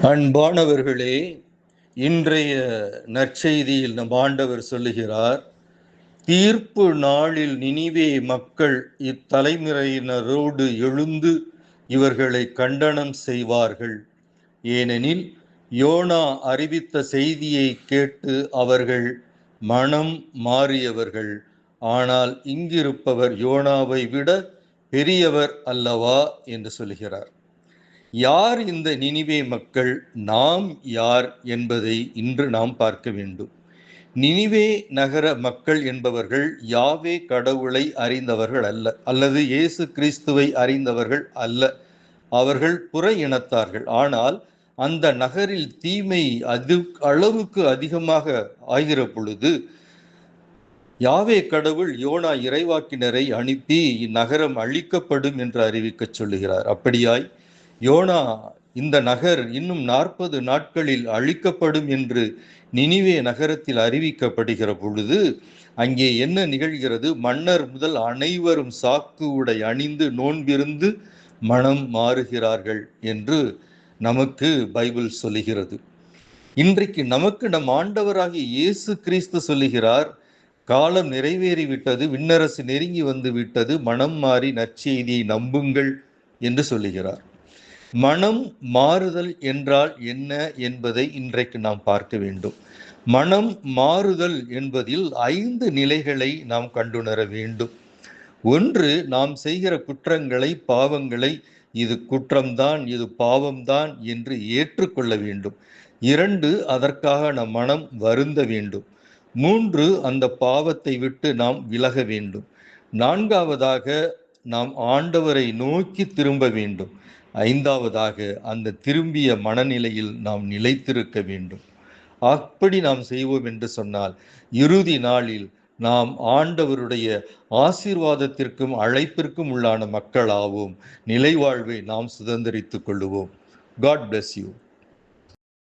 அன்பானவர்களே, இன்றைய நற்செய்தியில் நம் ஆண்டவர் சொல்லுகிறார், தீர்ப்பு நாளில் நினிவே மக்கள் இத்தலைமுறையினரோடு எழுந்து இவர்களை கண்டனம் செய்வார்கள். ஏனெனில் யோனா அறிவித்த செய்தியை கேட்டு அவர்கள் மனம் மாறியவர்கள். ஆனால் இங்கிருப்பவர் யோனாவை விட பெரியவர் அல்லவா என்று சொல்கிறார். யார் இந்த நினிவே மக்கள், நாம் யார் என்பதை இன்று நாம் பார்க்க வேண்டும். நினிவே நகர மக்கள் என்பவர்கள் யாவே கடவுளை அறிந்தவர்கள் அல்ல, அல்லது இயேசு கிறிஸ்துவை அறிந்தவர்கள் அல்ல. அவர்கள் புற இனத்தார்கள். ஆனால் அந்த நகரில் தீமை அளவுக்கு அதிகமாக ஆகிற பொழுது யாவே கடவுள் யோனா இறைவாக்கினரை அனுப்பி இந்நகரம் அழிக்கப்படும் என்று அறிவிக்க சொல்லுகிறார். அப்படியாய் யோனா இந்த நகர் இன்னும் 40 நாட்களில் அழிக்கப்படும் என்று நினிவே நகரத்தில் அறிவிக்கப்படுகிற பொழுது அங்கே என்ன நிகழ்கிறது? மன்னர் முதல் அனைவரும் சாக்கு உடை அணிந்து நோன்பிருந்து மனம் மாறுகிறார்கள் என்று நமக்கு பைபிள் சொல்லுகிறது. இன்றைக்கு நமக்கு நம் ஆண்டவராகிய இயேசு கிறிஸ்து சொல்லுகிறார், காலம் நிறைவேறிவிட்டது, விண்ணரசு நெருங்கி வந்து விட்டது, மனம் மாறி நற்செய்தியை நம்புங்கள் என்று சொல்லுகிறார். மனம் மாறுதல் என்றால் என்ன என்பதை இன்றைக்கு நாம் பார்க்க வேண்டும். மனம் மாறுதல் என்பதில் 5 நிலைகளை நாம் கண்டுணர வேண்டும். ஒன்று, நாம் செய்கிற குற்றங்களை, பாவங்களை இது குற்றம்தான், இது பாவம்தான் என்று ஏற்றுக்கொள்ள வேண்டும். 2, அதற்காக நம் மனம் வருந்த வேண்டும். 3, அந்த பாவத்தை விட்டு நாம் விலக வேண்டும். 4வதாக நாம் ஆண்டவரை நோக்கி திரும்ப வேண்டும். 5வதாக அந்த திரும்பிய மனநிலையில் நாம் நிலைத்திருக்க வேண்டும். அப்படி நாம் செய்வோம் என்று சொன்னால் இறுதி நாளில் நாம் ஆண்டவருடைய ஆசீர்வாதத்திற்கும் அழைப்பிற்கும் உள்ளான மக்களாவோம். நிலைவாழ்வை நாம் சுதந்திரித்துக் கொள்ளுவோம். God bless you.